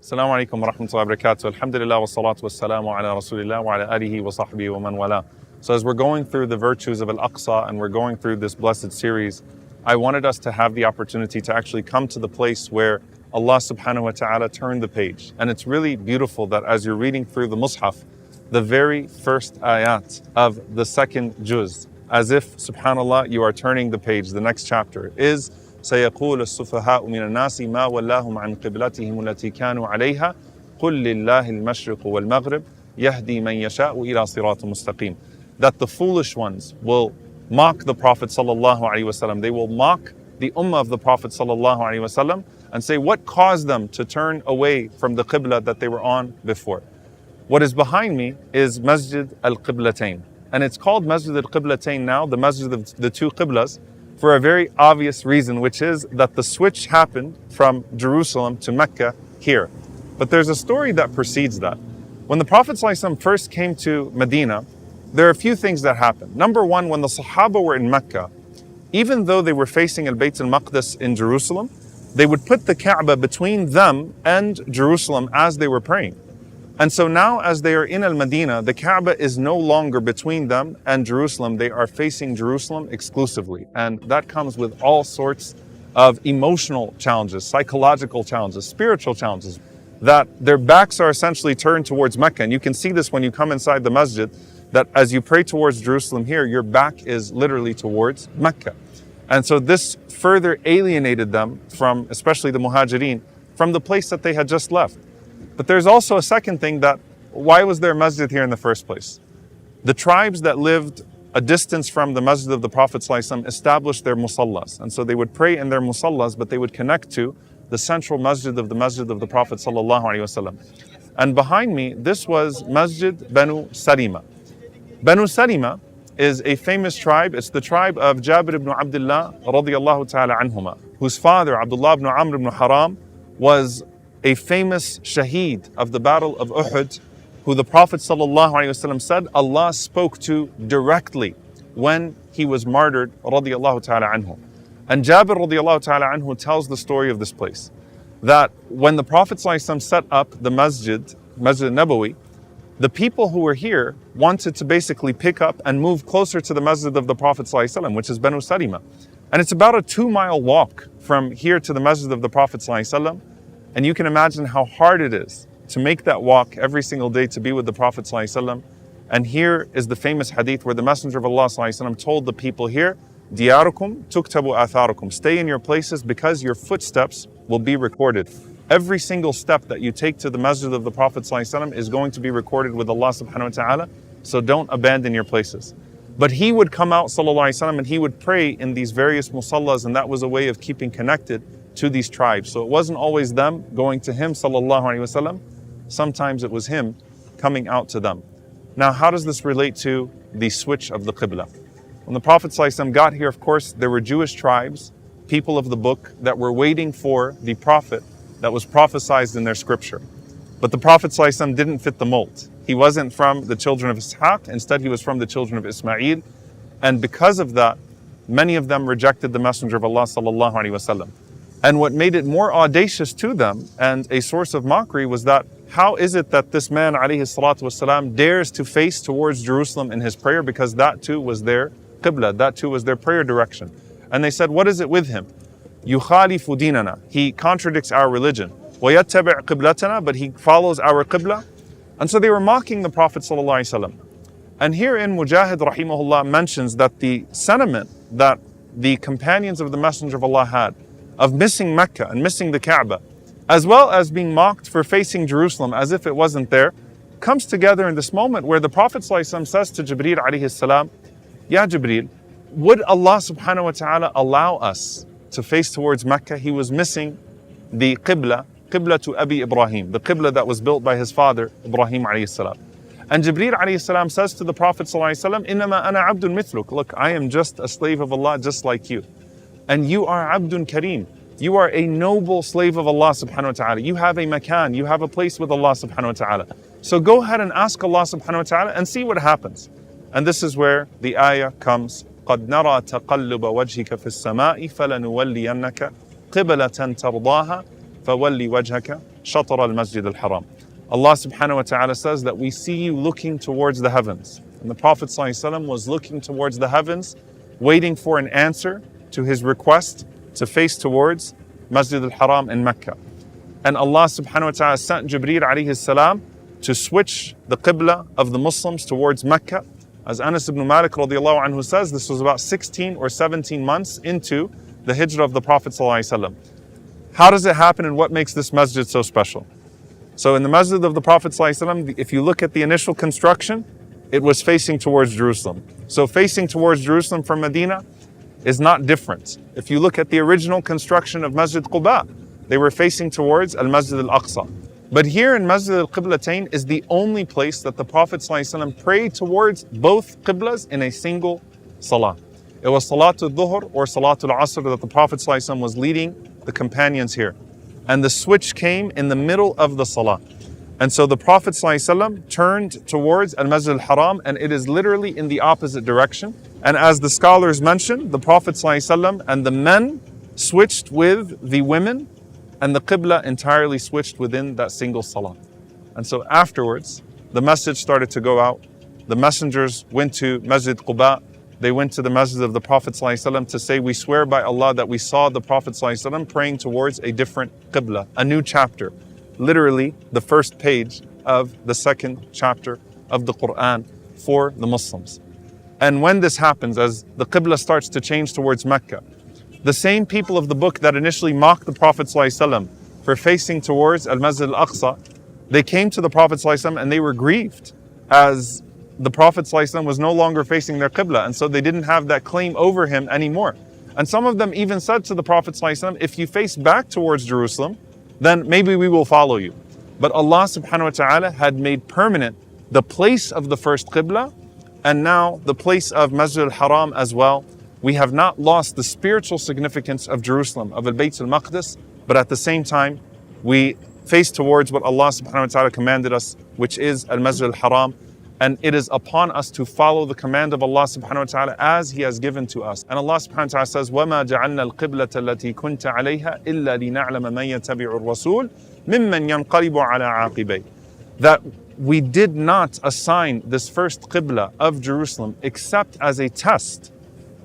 Assalamu alaikum wa rahmatullahi wa barakatuh. Alhamdulillah wa salatu wa salamu ala rasulillah wa ala alihi wa sahbihi wa man wala. So as we're going through the virtues of Al-Aqsa and we're going through this blessed series, I wanted us to have the opportunity to actually come to the place where Allah subhanahu wa ta'ala turned the page. And it's really beautiful that as you're reading through the Mus'haf, the very first ayat of the second juz, as if, subhanallah, you are turning the page, the next chapter, is سيقول السفهاء من الناس ما ولاهم عن قبلتهم التي كانوا عليها قل لله المشرق والمغرب يهدي من يشاء إلى صراط مستقيم. That the foolish ones will mock the Prophet sallallahu alaihi wasallam. They will mock the Ummah of the Prophet sallallahu alaihi wasallam and say what caused them to turn away from the Qibla that they were on before. What is behind me is Masjid al-Qiblatayn. And it's called Masjid al-Qiblatayn now, the Masjid of the two Qiblas, for a very obvious reason, which is that the switch happened from Jerusalem to Mecca here. But there's a story that precedes that. When the Prophet ﷺ first came to Medina, there are a few things that happened. Number one, when the Sahaba were in Mecca, even though they were facing al-Bayt al-Maqdis in Jerusalem, they would put the Kaaba between them and Jerusalem as they were praying. And so now as they are in al-Madinah, the Kaaba is no longer between them and Jerusalem. They are facing Jerusalem exclusively. And that comes with all sorts of emotional challenges, psychological challenges, spiritual challenges, that their backs are essentially turned towards Mecca. And you can see this when you come inside the masjid, that as you pray towards Jerusalem here, your back is literally towards Mecca. And so this further alienated them from, especially the Muhajirin, from the place that they had just left. But there's also a second thing, that why was there a masjid here in the first place? The tribes that lived a distance from the masjid of the Prophet ﷺ established their musallas. And so they would pray in their musallas, but they would connect to the central masjid of the Prophet ﷺ. And behind me, this was Masjid Banu Salima. Banu Salima is a famous tribe. It's the tribe of Jabir ibn Abdullah radiyallahu ta'ala anhuma, whose father, Abdullah ibn Amr ibn Haram, was a famous shaheed of the battle of Uhud, who the Prophet ﷺ said Allah spoke to directly when he was martyred radiyallahu ta'ala anhu. And Jabir radiyallahu ta'ala anhu tells the story of this place, that when the Prophet ﷺ set up the Masjid Nabawi, the people who were here wanted to basically pick up and move closer to the Masjid of the Prophet ﷺ, which is Banu Salima. And it's about a 2-mile walk from here to the Masjid of the Prophet ﷺ. And you can imagine how hard it is to make that walk every single day to be with the Prophet ﷺ. And here is the famous hadith where the Messenger of Allah ﷺ told the people here, Diyarukum tuktabu atharukum. Stay in your places because your footsteps will be recorded. Every single step that you take to the Masjid of the Prophet ﷺ is going to be recorded with Allah subhanahu wa ta'ala. So don't abandon your places. But he would come out sallallahu alaihi wasallam and he would pray in these various musallas, and that was a way of keeping connected to these tribes. So it wasn't always them going to him sallallahu alaihi wasallam. Sometimes it was him coming out to them. Now, how does this relate to the switch of the Qibla? When the Prophet ﷺ got here, of course, there were Jewish tribes, people of the book, that were waiting for the Prophet that was prophesied in their scripture. But the Prophet ﷺ didn't fit the mold. He wasn't from the children of Ishaq, instead he was from the children of Ismail. And because of that, many of them rejected the Messenger of Allah sallallahu alaihi wasallam. And what made it more audacious to them and a source of mockery was that how is it that this man alayhi salatu wasalam dares to face towards Jerusalem in his prayer, because that too was their Qibla, that too was their prayer direction. And they said, what is it with him? Yukhalifu dinana. He contradicts our religion. وَيَتَّبِعْ قِبْلَتَنَا. But he follows our Qibla. And so they were mocking the Prophet sallallahu alaihi wasallam. And herein Mujahid rahimahullah mentions that the sentiment that the companions of the Messenger of Allah had of missing Mecca and missing the Kaaba, as well as being mocked for facing Jerusalem as if it wasn't there, comes together in this moment where the Prophet ﷺ says to Jibreel alayhi salam, Ya Jibreel, would Allah subhanahu wa ta'ala allow us to face towards Mecca? He was missing the Qibla to Abi Ibrahim, the Qibla that was built by his father Ibrahim alayhi salam. And Jibreel alayhi salam says to the Prophet ﷺ, Innama ana abdun mithluk. Look, I am just a slave of Allah just like you. And you are abdun kareem. You are a noble slave of Allah subhanahu wa ta'ala. You have a makan, you have a place with Allah subhanahu wa ta'ala. So go ahead and ask Allah subhanahu wa ta'ala and see what happens. And this is where the ayah comes. قَدْ نَرَى تَقَلُّبَ وَجْهِكَ فِي السَّمَاءِ فَلَنُوَلِّيَنَّكَ قِبْلَةً تَرْضَاهَا فَوَلِّ وَجْهَكَ شطر المسجد الحرام. Allah subhanahu wa ta'ala says that we see you looking towards the heavens. And the Prophet ﷺ was looking towards the heavens, waiting for an answer to his request to face towards Masjid al-Haram in Mecca. And Allah subhanahu wa ta'ala sent Jibreel alayhi salam to switch the Qibla of the Muslims towards Mecca. As Anas ibn Malik radiallahu anhu says, this was about 16 or 17 months into the hijrah of the Prophet ﷺ. How does it happen and what makes this masjid so special? So in the masjid of the Prophet ﷺ, if you look at the initial construction, it was facing towards Jerusalem. So facing towards Jerusalem from Medina is not different. If you look at the original construction of Masjid Quba, they were facing towards Al-Masjid al-Aqsa. But here in Masjid al-Qiblatayn is the only place that the Prophet ﷺ prayed towards both Qiblas in a single Salah. It was Salatul Dhuhr or Salatul Asr that the Prophet ﷺ was leading the companions here. And the switch came in the middle of the Salah. And so the Prophet ﷺ turned towards Al-Masjid al-Haram, and it is literally in the opposite direction. And as the scholars mentioned, the Prophet ﷺ and the men switched with the women, and the Qibla entirely switched within that single Salah. And so afterwards, the message started to go out. The messengers went to Masjid Quba. They went to the Masjid of the Prophet ﷺ to say, we swear by Allah that we saw the Prophet ﷺ praying towards a different Qibla, a new chapter. Literally the first page of the second chapter of the Quran for the Muslims. And when this happens, as the Qibla starts to change towards Mecca, the same people of the book that initially mocked the Prophet ﷺ for facing towards Al-Masjid al-Aqsa, they came to the Prophet ﷺ and they were grieved as the Prophet ﷺ was no longer facing their Qibla, and so they didn't have that claim over him anymore. And some of them even said to the Prophet ﷺ, if you face back towards Jerusalem, then maybe we will follow you. But Allah subhanahu wa ta'ala had made permanent the place of the first Qibla, and now the place of Masjid al-Haram as well. We have not lost the spiritual significance of Jerusalem, of al-Bayt al-Maqdis, but at the same time, we face towards what Allah subhanahu wa ta'ala commanded us, which is al-Masjid al-Haram. And it is upon us to follow the command of Allah subhanahu wa ta'ala as He has given to us. And Allah subhanahu wa ta'ala says, وَمَا جَعَلْنَا الْقِبْلَةَ الَّتِي كُنْتَ عَلَيْهَا إِلَّا لِنَعْلَمَ مَنْ يَتَّبِعُ الرَّسُولِ مِمَّنْ يَنْقَلِبُ عَلَىٰ عَاقِبَيْهِ. That we did not assign this first Qibla of Jerusalem except as a test.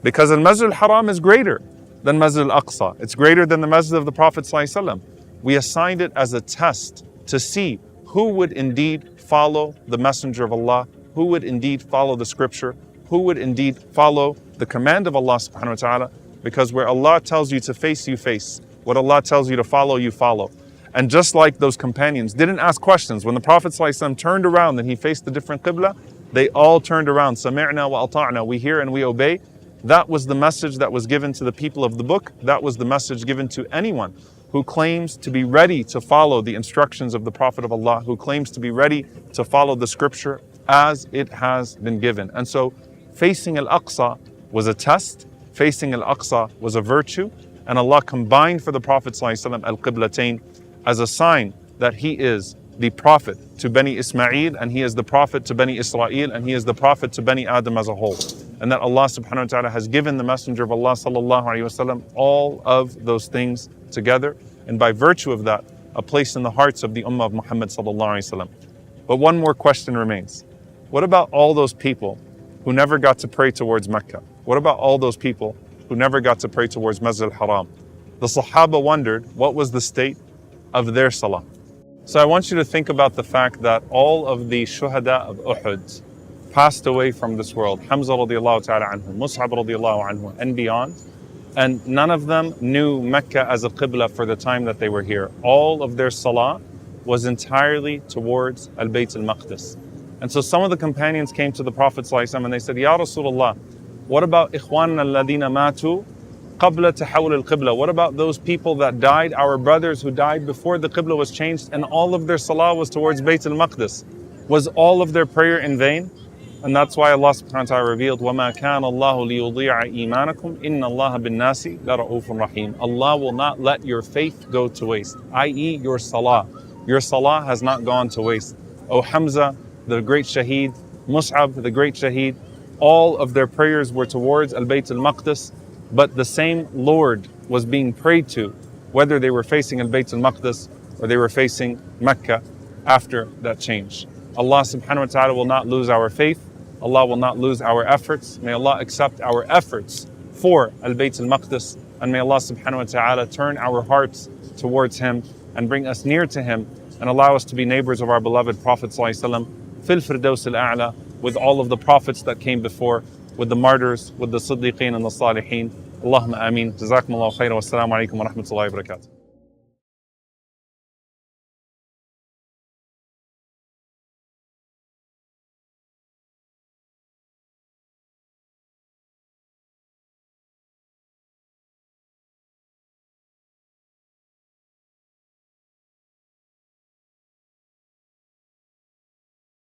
Because al-Masjid al-Haram is greater than Masjid al-Aqsa. It's greater than the Masjid of the Prophet ﷺ. We assigned it as a test to see who would indeed follow the Messenger of Allah, who would indeed follow the scripture, who would indeed follow the command of Allah subhanahu wa ta'ala. Because where Allah tells you to face, you face. What Allah tells you to follow, you follow. And just like those companions didn't ask questions, when the Prophet ﷺ turned around and he faced the different Qibla, they all turned around. Sami'na wa ata'na, we hear and we obey. That was the message that was given to the people of the book. That was the message given to anyone who claims to be ready to follow the instructions of the Prophet of Allah, who claims to be ready to follow the scripture as it has been given. And so facing Al-Aqsa was a test, facing Al-Aqsa was a virtue, and Allah combined for the Prophet ﷺ al-Qiblatayn as a sign that he is the Prophet to Bani Ismail, and he is the Prophet to Bani Israel, and he is the Prophet to Bani Adam as a whole. And that Allah subhanahu wa ta'ala has given the Messenger of Allah sallallahu alayhi wasallam all of those things together, and by virtue of that, a place in the hearts of the Ummah of Muhammad sallallahu alayhi wasallam. But one more question remains. What about all those people who never got to pray towards Mecca? What about all those people who never got to pray towards Masjid al-Haram? The Sahaba wondered what was the state of their Salah. So I want you to think about the fact that all of the Shuhada of Uhud passed away from this world. Hamza radiallahu ta'ala anhu, Mus'ab radiallahu anhu, and beyond. And none of them knew Mecca as a Qibla for the time that they were here. All of their Salah was entirely towards al-Bayt al-Maqdis. And so some of the companions came to the Prophet ﷺ and they said, Ya Rasulullah, what about Ikhwanna alladhina matu qabla tahawul al-Qibla? What about those people that died, our brothers who died before the Qibla was changed and all of their Salah was towards Bayt al-Maqdis? Was all of their prayer in vain? And that's why Allah subhanahu wa ta'ala revealed, وَمَا كَانَ اللَّهُ لِيُضِيعَ إِيمَانَكُمْ إِنَّ اللَّهَ بِالنَّاسِ لَرَؤُوفٌ رَحِيمٌ. Allah will not let your faith go to waste, i.e. your Salah. Your Salah has not gone to waste. O Hamza, the great Shaheed, Mus'ab, the great Shaheed, all of their prayers were towards al-Bayt al-Maqdis, but the same Lord was being prayed to, whether they were facing al-Bayt al-Maqdis or they were facing Mecca after that change. Allah subhanahu wa ta'ala will not lose our faith. Allah will not lose our efforts. May Allah accept our efforts for al-Bayt al-Maqdis, and may Allah subhanahu wa ta'ala turn our hearts towards Him and bring us near to Him and allow us to be neighbors of our beloved Prophet ﷺ, fil firdaus al-a'la, with all of the prophets that came before, with the martyrs, with the siddiqeen and the salihin. Allahumma ameen. Jazakumullahu khairan wa assalamu alaikum wa rahmatullahi wa barakatuh.